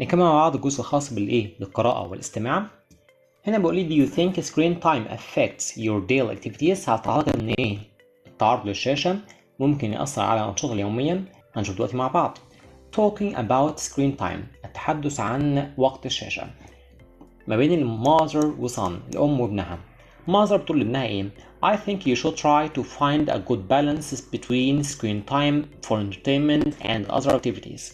نكمل مع بعض الجزء الخاص بالقراءة والاستماع. هنا بيقول لي do you think screen time affects your daily activities؟ هتعتقد ان التعرض للشاشة ممكن يأثر على أنشطة اليومية؟ هنشوف دلوقتي مع بعض. talking about screen time، التحدث عن وقت الشاشة ما بين المother وصن، الأم وابنها. mother بتقول لابنها ايه؟ I think you should try to find a good balance between screen time for entertainment and other activities.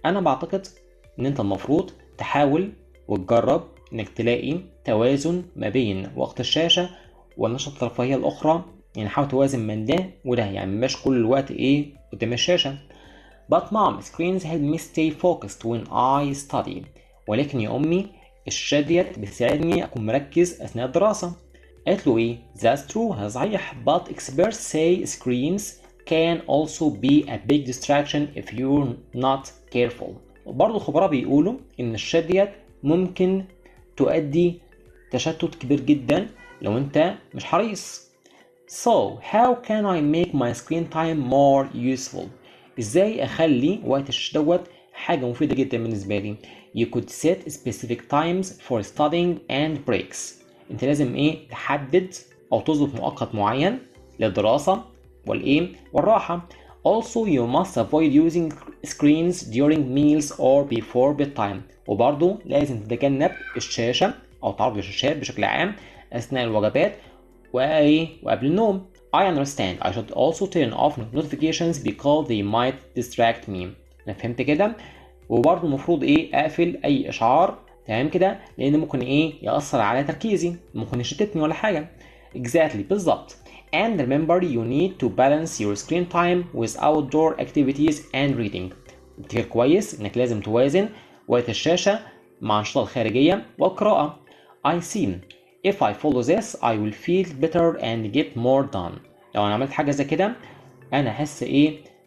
أنا بعتقد إن أنت المفروض تحاول وتجرب إنك تلاقي توازن ما بين وقت الشاشة والنشاط الترفيهية الأخرى، يعني حاول توازن من ده وده، يعني مش كل الوقت قدام الشاشة. But mom, screens help me stay focused when I study. ولكن يا أمي الشاشة ديت بتساعدني أكون مركز أثناء الدراسة. قالت له إيه؟ That's true، هذا صحيح. But experts say screens can also be a big distraction if you're not careful. برضه الخبراء بيقولوا إن الشاشة ديت ممكن تؤدي تشتت كبير جدا لو أنت مش حريص. So how can I make my screen time more useful؟ ازاي اخلي وقت الشاشة دوت حاجة مفيدة جدا بالنسبة لي؟ You could set specific times for studying and breaks. انت لازم تحدد او تظبط مؤقت معين للدراسة والراحة. Also you must avoid using screens during meals or before bedtime. وبرضو لازم تتجنب الشاشة او تعرض للشاشات بشكل عام اثناء الوجبات وقبل النوم. I understand. I should also turn off notifications because they might distract me. أنا فهمت كده. وبرضه المفروض أقفل أي إشعار، تمام كده، لأن ممكن يأثر على تركيزي، ممكن يشتتني ولا حاجة. Exactly، بالظبط. And remember you need to balance your screen time with outdoor activities and reading. افتكر كويس إنك لازم توازن وقت الشاشة مع الأنشطة الخارجية والقراءة. I see. If I follow this, I will feel better and get more done. لو أنا عملت حاجة زي كده أنا أحس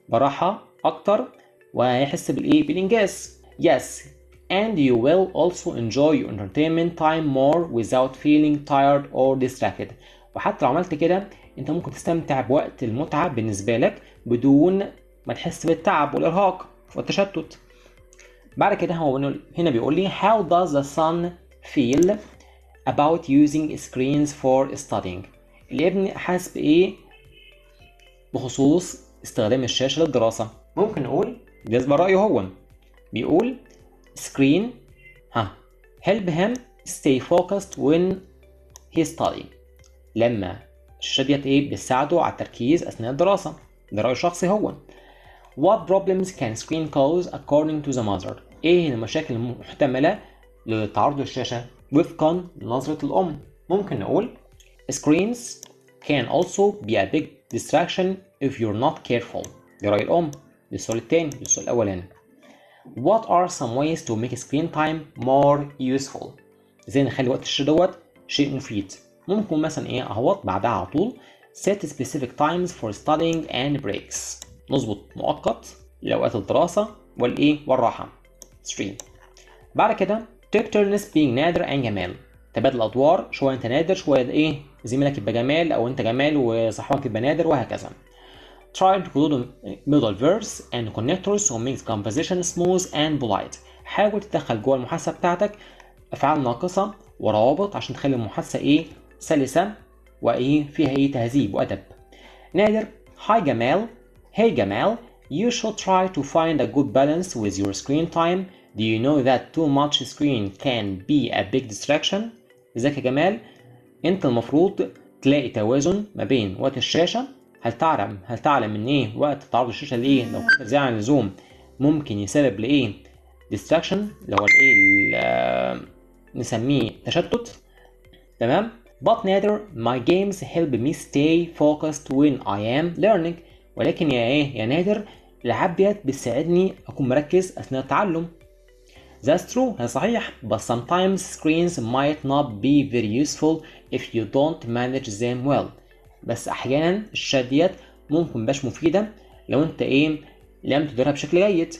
براحة أكتر وهيحس بالإنجاز. Yes, and you will also enjoy your entertainment time more without feeling tired or distracted. وحتى لو عملت كده أنت ممكن تستمتع بوقت المتعة بالنسبة لك بدون ما تحس بالتعب والإرهاق والتشتت. بعد كده هو هنا بيقول لي how does the sun feel about using screens for studying؟ الابن حاسس بإيه بخصوص استخدام الشاشة للدراسة؟ ممكن نقول بالنسبة لرأيه هو بيقول screen help him stay focused when he study. لما الشاشة ديت بتساعده على التركيز أثناء الدراسة. ده رأي شخصي هو. What problems can screen cause according to the mother؟ إيه المشاكل المحتملة للتعرض للشاشة وفقا لنظرة الأم؟ ممكن نقول screens can also be a big distraction if you're not careful. دي رأي الأم. دي السؤال التاني، دي السؤال الأولاني. What are some ways to make screen time more useful؟ ازاي نخلي وقت الشاشة دوت شيء مفيد؟ ممكن مثلا اهوت بعدها على طول set specific times for studying and breaks. نظبط مؤقت لأوقات الدراسة والراحة. 3. بعد كده take turns being نادر and جمال. تبادل أدوار، شوية أنت نادر شوية زميلك يبقى جمال، أو أنت جمال وصاحبك يبقى نادر، وهكذا. Try to include middle verbs and connectors to make the conversation smooth and polite. حاول تدخل جوه المحادثة بتاعتك أفعال ناقصة وروابط عشان تخلي المحادثة سلسة فيها تهذيب وأدب. نادر Hi جمال. Hey جمال, you should try to find a good balance with your screen time. Do you know that too much screen can be a big distraction؟ ازيك يا جمال، انت المفروض تلاقي توازن ما بين وقت الشاشة. هل تعلم ان وقت تعرض الشاشة لو كنت زيادة عن اللزوم ممكن يسبب distraction، اللي هو نسميه تشتت. تمام. But نادر my games help me stay focused when I am learning. ولكن يا نادر الألعاب ديت بتساعدني أكون مركز أثناء التعلم. That's true، هذا صحيح. But sometimes screens might not be very useful if you don't manage them well. بس أحيانا الشاشة ديت ممكن مبقاش مفيدة لو أنت لم تديرها بشكل جيد.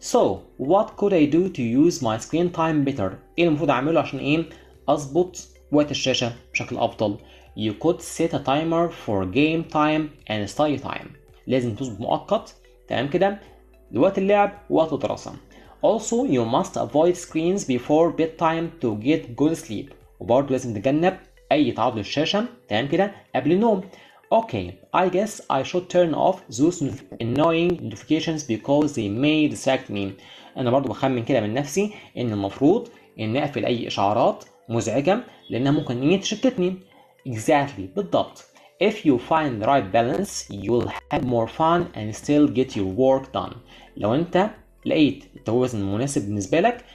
So what could I do to use my screen time better؟ إيه المفروض أعمله عشان أظبط وقت الشاشة بشكل أفضل؟ You could set a timer for game time and study time. لازم تظبط مؤقت، تمام كده، لوقت اللعب ووقت الدراسة. Also you must avoid screens before bedtime to get good sleep. وبرضه لازم نتجنب أي تعرض للشاشة تمام كده قبل النوم. Okay, I guess I should turn off those annoying notifications because they may distract me. أنا برضه بخمن كده من نفسي إن المفروض إن أقفل أي إشعارات مزعجة لأنها ممكن إن تشتتني. Exactly بالضبط. If you find the right balance, you'll have more fun and still get your work done. لو أنت لقيت التوازن المناسب بالنسبة لك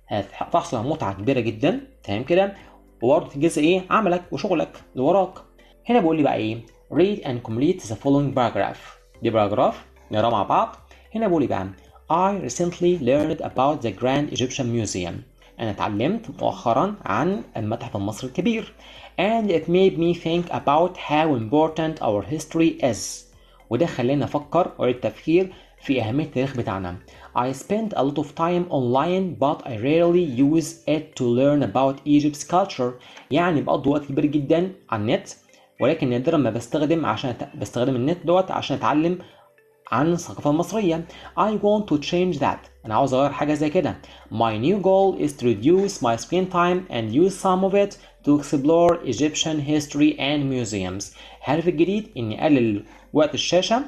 هتحصل على متعة كبيرة جدا تمام كده وبرضه تنجز إيه عملك وشغلك اللي وراك. هنا بيقول لي بقى إيه read and complete the following paragraph. دي باراجراف نقراه مع بعض. هنا بيقول لي بقى I recently learned about the Grand Egyptian Museum. أنا اتعلمت مؤخرا عن المتحف المصري الكبير. And it made me think about how important our history is. وده خلاني أفكر وأعيد التفكير في أهمية التاريخ بتاعنا. I spend a lot of time online but I rarely use it to learn about Egypt's culture. يعني بقضي وقت كبير جدا على النت ولكن نادرا ما بستخدم النت دوت عشان أتعلم عن الثقافة المصرية. I want to change that. أنا عاوز أغير حاجة زي كده. My new goal is to reduce my screen time and use some of it to explore Egyptian history and museums. هدفي الجديد إني أقلل وقت الشاشة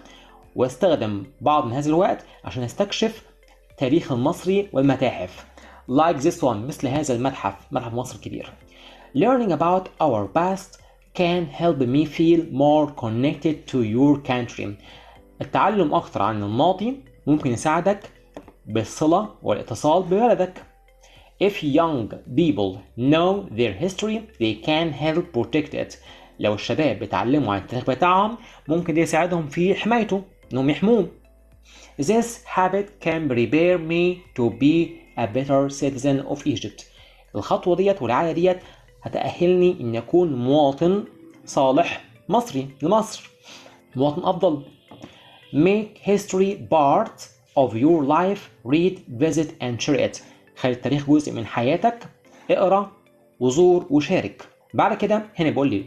واستخدم بعض من هذا الوقت عشان استكشف تاريخ المصري والمتاحف. Like this one مثل هذا المتحف متحف مصر الكبير. Learning about our past can help me feel more connected to your country. التعلم أكثر عن الماضي ممكن يساعدك بالصلة والاتصال ببلدك. If young people know their history, they can help protect it. لو الشباب بيتعلموا عن التاريخ بتاعهم ممكن ده يساعدهم في حمايته إنهم يحموه. This habit can prepare me to be a better citizen of Egypt. الخطوة ديت والعادة ديت هتأهلني إن أكون مواطن صالح مصري لمصر، مواطن أفضل. Make history part of your life. Read, visit and share it. خلي التاريخ جزء من حياتك. اقرأ وزور وشارك. بعد كده هنا بيقول لي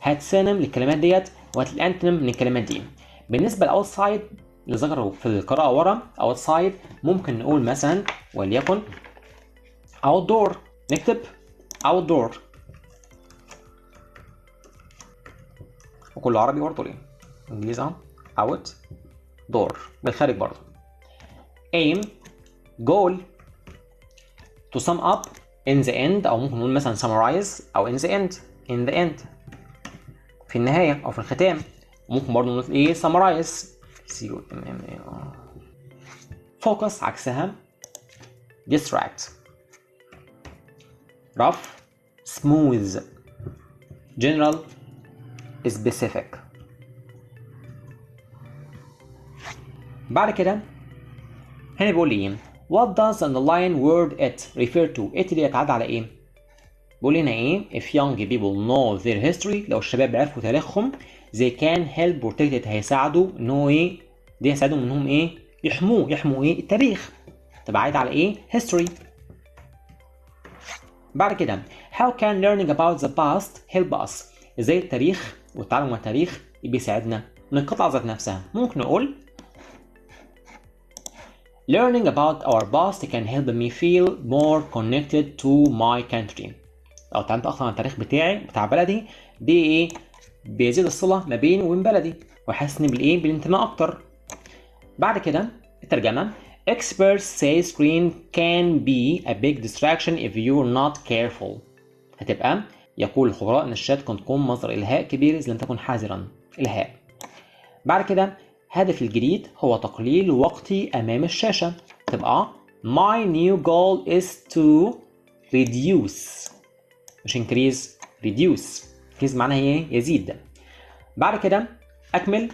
هات سينم للكلمات ديت وهات الانتونيم من الكلمات دي. بالنسبة لأوتسايد اللي ذكره في القراءة ورا outside ممكن نقول مثلا وليكن outdoor. نكتب outdoor وكل عربي برضه ليه انجليزي اهو out door بالخارج برضه. aim goal. to sum up in the end أو ممكن نقول مثلا summarize أو in the end in the end في النهاية أو في الختام. ممكن برضه نقول إيه summarize. focus عكسها distract. rough smooth general specific. بعد كده هنا بيقول لي what does underline word it refer to. it دي يتعاد على ايه؟ بيقول لنا ايه if young people know their history. لو الشباب عرفوا تاريخهم they can help protect it. هيساعدوا ان هو ايه دي هيساعدهم انهم ايه يحموا ايه التاريخ. تبقى عايد على ايه history. بعد كده how can learning about the past help us. ازاي التاريخ والتعلم عن التاريخ بيساعدنا من القطعة ذات نفسها. ممكن نقول learning about our past can help me feel more connected to my country. لو اتعلمت اكتر عن التاريخ بتاع بلدي دي ايه بيزيد الصلة ما بيني وبين بلدي ويحسسني بالايه بالانتماء اكتر. بعد كده الترجمة experts say screen can be a big distraction if you're not careful. هتبقى يقول الخبراء ان الشاشات قد تكون مصدر الهاء كبير اذا لم تكن حذرا. الهاء. بعد كده هدفي الجديد هو تقليل وقتي امام الشاشة. تبقى my new goal is to reduce مش increase reduce. increase معناها ايه يزيد. بعد كده اكمل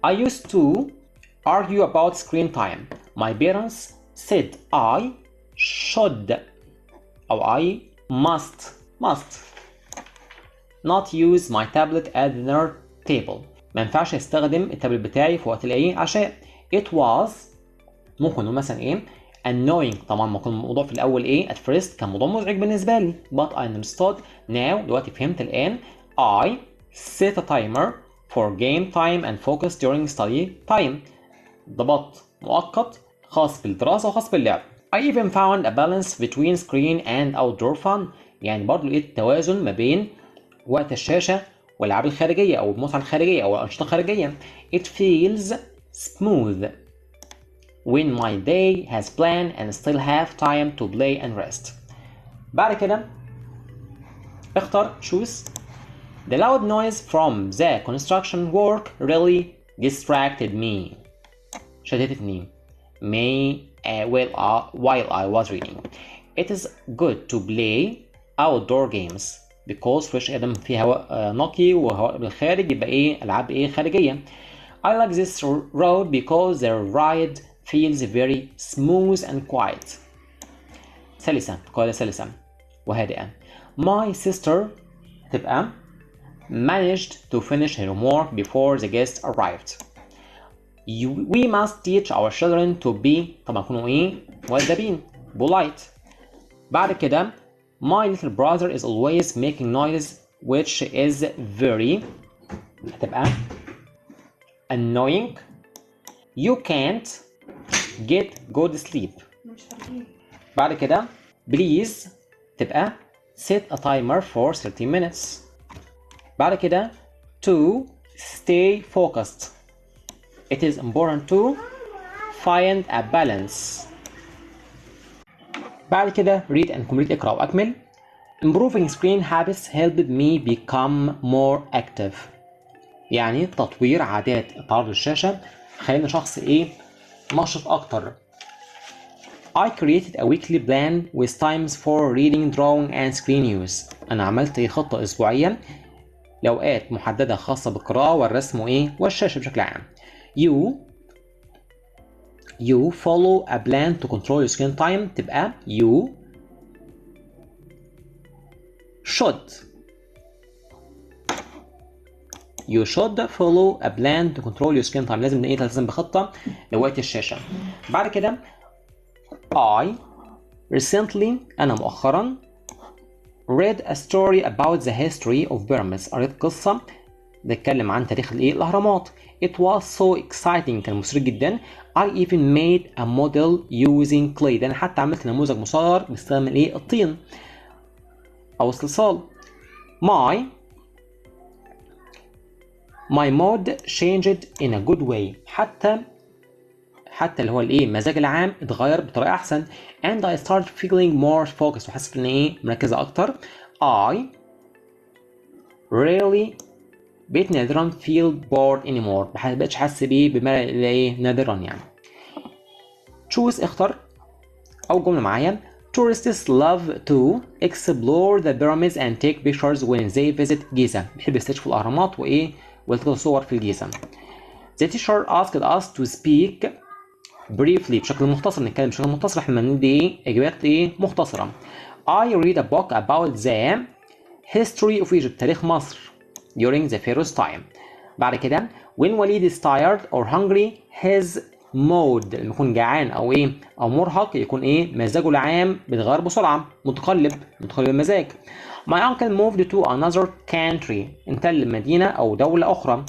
I used to argue about screen time. My parents said I should أو I must not use my tablet at dinner table. ما ينفعش استخدم التابلت بتاعي في وقت الايه عشاء. It was ممكن نقول مثلا ايه annoying. طبعا ما كان الموضوع في الاول ايه at first كان موضوع مزعج بالنسبه لي but I understood now. دلوقتي فهمت الان. I set a timer for game time and focus during study time. ضبط مؤقت خاص بالدراسة وخاص باللعب. I even found a balance between screen and outdoor fun. يعني برضه لقيت توازن ما بين وقت الشاشة والألعاب الخارجية أو المتعة الخارجية أو الأنشطة الخارجية. It feels smooth when my day has planned and still have time to play and rest. بعد كده اختار choose. The loud noise from the construction work really distracted me. شتتني. While I was reading. It is good to play outdoor games because fresh air فيه هواء نقي وهواء بالخارج يبقى ايه ألعاب ايه خارجية. I like this road because the ride feels very smooth and quiet. سلسة قاعدة سلسة وهادئة. My sister تبقى managed to finish her homework before the guests arrived. We must teach our children to be طبعا يكونوا ايه مؤدبين polite. بعد كده my little brother is always making noise which is very هتبقى annoying. You can't get good sleep. بعد كده please تبقى set a timer for 30 minutes. بعد كده to stay focused. It is important to find a balance. بعد كده read and complete اقرأ وأكمل. Improving screen habits helped me become more active. يعني تطوير عادات تعرض الشاشة خلينا شخص ايه نشط أكتر. I created a weekly plan with times for reading, drawing and screen use. أنا عملت خطة أسبوعية لأوقات محددة خاصة بالقراءة والرسم وإيه والشاشة بشكل عام. You follow a plan to control your screen time. تبقى you should follow a plan to control your screen time. لازم ايه تلتزم بخطة لوقت الشاشة. بعد كده I recently أنا مؤخرا read a story about the history of pyramids. قريت قصة بتتكلم عن تاريخ الايه الأهرامات. It was so exciting. كان مثير جدا. I even made a model using clay. ده أنا حتى عملت نموذج مصغر باستخدام الايه الطين أو الصلصال. My mood changed in a good way. حتى اللي هو الايه المزاج العام اتغير بطريقه احسن. and I started feeling more focused وحسيت ان ايه مركزه اكتر. I really بقيت نادرا feel bored anymore. مبقتش حاسس بيه بملل ايه نادرا يعني. choose اختر اول جمله معايا. Tourists love to explore the pyramids and take pictures when they visit Giza. بيحب يستكشفوا الاهرامات وايه ويلتقطوا صور في الجيزه. The teacher asked us to speak briefly بشكل مختصر. نتكلم بشكل مختصر. احنا بندي ايه اجابات ايه مختصره. I read a book about the history of Egypt. تاريخ مصر during the pharaoh's time. بعد كده when Walid is tired or hungry his mood لما يكون جعان او ايه او مرهق يكون ايه مزاجه العام بيتغير بسرعه متقلب المزاج. My uncle moved to another country. انتقل لمدينه او دوله اخرى.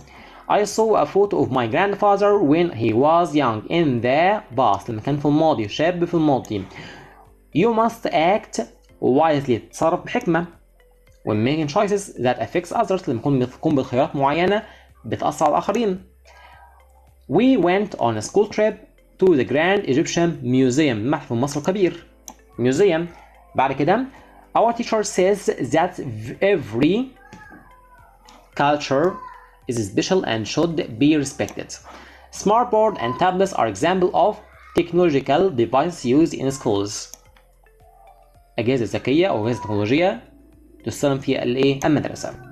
I saw a photo of my grandfather when he was young in the past. لما كان في الماضي شاب في الماضي. You must act wisely. تصرف بحكمة. When making choices that affects others. لما تكون بخيارات معينة بتأثر على الآخرين. We went on a school trip to the Grand Egyptian Museum. المتحف المصري الكبير. Museum. بعد كده our teacher says that every culture is special and should be respected. Smartboard and tablets are example of technological devices used in schools. أجهزة ذكية أو أجهزة تكنولوجية تستخدم في المدرسة.